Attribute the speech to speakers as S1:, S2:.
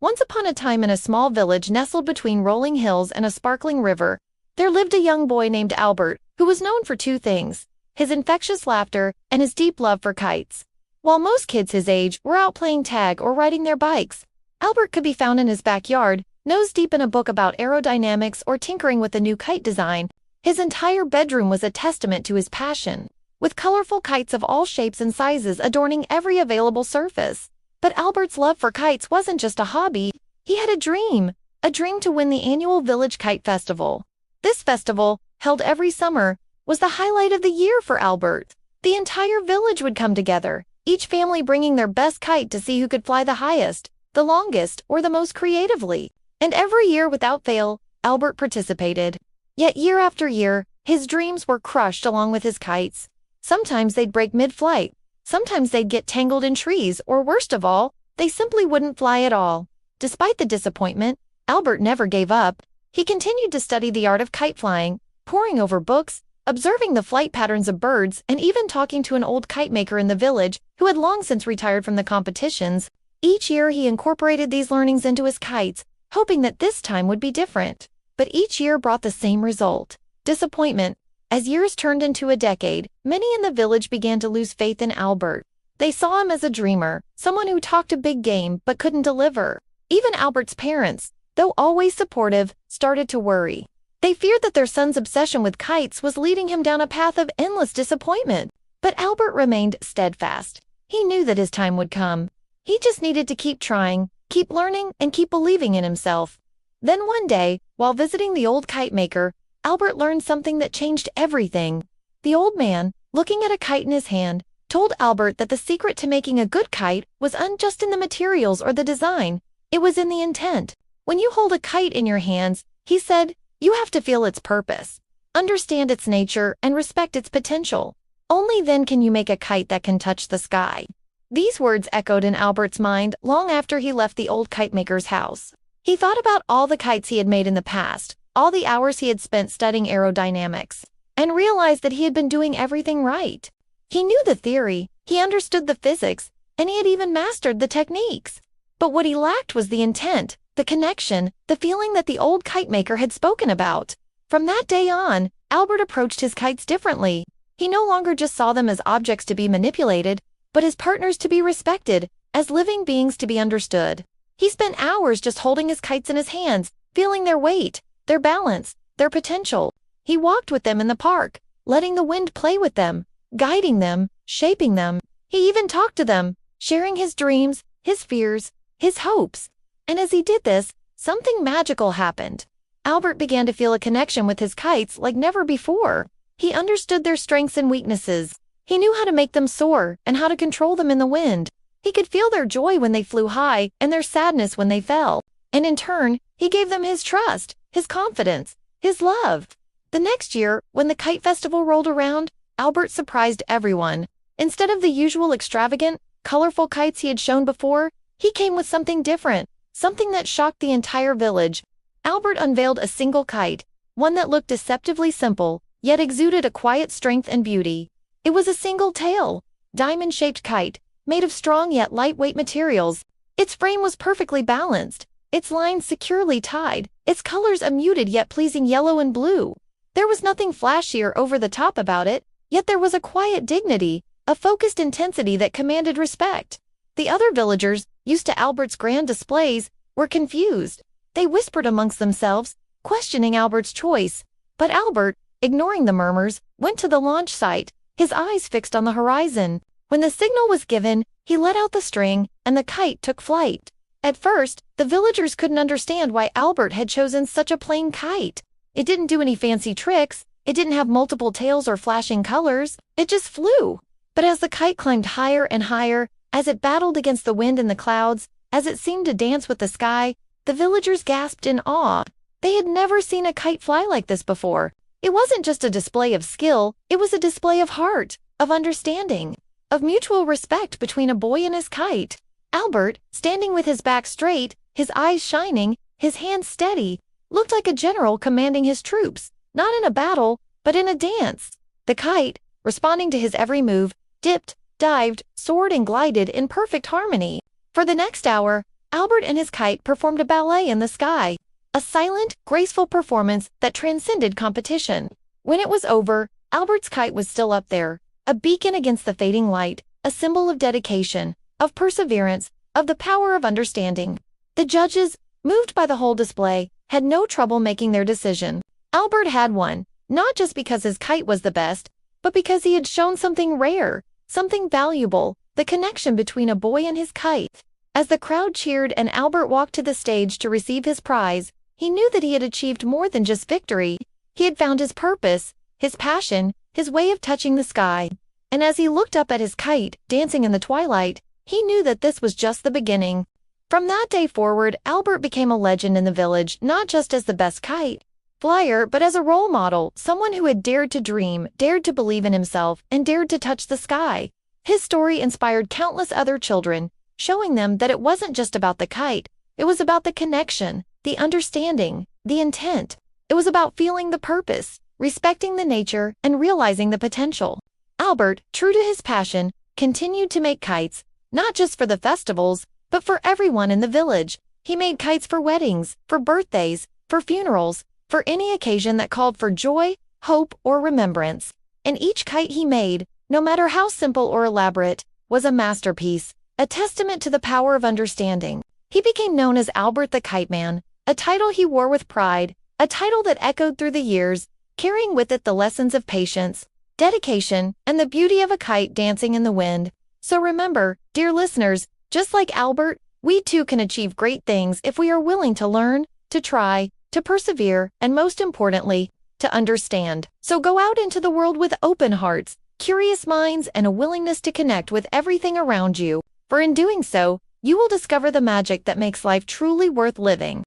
S1: Once upon a time in a small village nestled between rolling hills and a sparkling river, there lived a young boy named Albert, who was known for two things: his infectious laughter and his deep love for kites. While most kids his age were out playing tag or riding their bikes, Albert could be found in his backyard, nose deep in a book about aerodynamics or tinkering with a new kite design. His entire bedroom was a testament to his passion, with colorful kites of all shapes and sizes adorning every available surface. But Albert's love for kites wasn't just a hobby, he had a dream to win the annual Village Kite Festival. This festival, held every summer, was the highlight of the year for Albert. The entire village would come together, each family bringing their best kite to see who could fly the highest, the longest, or the most creatively. And every year without fail, Albert participated. Yet year after year, his dreams were crushed along with his kites. Sometimes they'd break mid-flight. Sometimes they'd get tangled in trees, or worst of all, they simply wouldn't fly at all. Despite the disappointment, Albert never gave up. He continued to study the art of kite flying, poring over books, observing the flight patterns of birds, and even talking to an old kite maker in the village who had long since retired from the competitions. Each year he incorporated these learnings into his kites, hoping that this time would be different. But each year brought the same result: disappointment. As years turned into a decade, many in the village began to lose faith in Albert. They saw him as a dreamer, someone who talked a big game but couldn't deliver. Even Albert's parents, though always supportive, started to worry. They feared that their son's obsession with kites was leading him down a path of endless disappointment. But Albert remained steadfast. He knew that his time would come. He just needed to keep trying, keep learning, and keep believing in himself. Then one day, while visiting the old kite maker, Albert learned something that changed everything. The old man, looking at a kite in his hand, told Albert that the secret to making a good kite wasn't just in the materials or the design, it was in the intent. When you hold a kite in your hands, he said, you have to feel its purpose, understand its nature, and respect its potential. Only then can you make a kite that can touch the sky. These words echoed in Albert's mind long after he left the old kite maker's house. He thought about all the kites he had made in the past, all the hours he had spent studying aerodynamics, and realized that he had been doing everything right. He knew the theory, he understood the physics, and he had even mastered the techniques. But what he lacked was the intent, the connection, the feeling that the old kite maker had spoken about. From that day on, Albert approached his kites differently. He no longer just saw them as objects to be manipulated, but as partners to be respected, as living beings to be understood. He spent hours just holding his kites in his hands, feeling their weight, their balance, their potential. He walked with them in the park, letting the wind play with them, guiding them, shaping them. He even talked to them, sharing his dreams, his fears, his hopes. And as he did this, something magical happened. Albert began to feel a connection with his kites like never before. He understood their strengths and weaknesses. He knew how to make them soar and how to control them in the wind. He could feel their joy when they flew high and their sadness when they fell. And in turn, he gave them his trust, his confidence, his love. The next year, when the kite festival rolled around, Albert surprised everyone. Instead of the usual extravagant, colorful kites he had shown before, he came with something different, something that shocked the entire village. Albert unveiled a single kite, one that looked deceptively simple, yet exuded a quiet strength and beauty. It was a single-tail, diamond-shaped kite, made of strong yet lightweight materials. Its frame was perfectly balanced, its lines securely tied, its colors a muted yet pleasing yellow and blue. There was nothing flashy or over-the-top about it, yet there was a quiet dignity, a focused intensity that commanded respect. The other villagers, used to Albert's grand displays, were confused. They whispered amongst themselves, questioning Albert's choice. But Albert, ignoring the murmurs, went to the launch site, his eyes fixed on the horizon. When the signal was given, he let out the string, and the kite took flight. At first, the villagers couldn't understand why Albert had chosen such a plain kite. It didn't do any fancy tricks, it didn't have multiple tails or flashing colors, it just flew. But as the kite climbed higher and higher, as it battled against the wind and the clouds, as it seemed to dance with the sky, the villagers gasped in awe. They had never seen a kite fly like this before. It wasn't just a display of skill, it was a display of heart, of understanding, of mutual respect between a boy and his kite. Albert, standing with his back straight, his eyes shining, his hands steady, looked like a general commanding his troops, not in a battle, but in a dance. The kite, responding to his every move, dipped, dived, soared, and glided in perfect harmony. For the next hour, Albert and his kite performed a ballet in the sky, a silent, graceful performance that transcended competition. When it was over, Albert's kite was still up there, a beacon against the fading light, a symbol of dedication, of perseverance, of the power of understanding. The judges, moved by the whole display, had no trouble making their decision. Albert had won, not just because his kite was the best, but because he had shown something rare, something valuable, the connection between a boy and his kite. As the crowd cheered and Albert walked to the stage to receive his prize, he knew that he had achieved more than just victory. He had found his purpose, his passion, his way of touching the sky. And as he looked up at his kite, dancing in the twilight, he knew that this was just the beginning. From that day forward, Albert became a legend in the village, not just as the best kite flyer, but as a role model, someone who had dared to dream, dared to believe in himself, and dared to touch the sky. His story inspired countless other children, showing them that it wasn't just about the kite, it was about the connection, the understanding, the intent. It was about feeling the purpose, respecting the nature, and realizing the potential. Albert, true to his passion, continued to make kites, not just for the festivals, but for everyone in the village. He made kites for weddings, for birthdays, for funerals, for any occasion that called for joy, hope, or remembrance. And each kite he made, no matter how simple or elaborate, was a masterpiece, a testament to the power of understanding. He became known as Albert the Kite Man, a title he wore with pride, a title that echoed through the years, carrying with it the lessons of patience, dedication, and the beauty of a kite dancing in the wind. So remember, dear listeners, just like Albert, we too can achieve great things if we are willing to learn, to try, to persevere, and most importantly, to understand. So go out into the world with open hearts, curious minds, and a willingness to connect with everything around you. For in doing so, you will discover the magic that makes life truly worth living.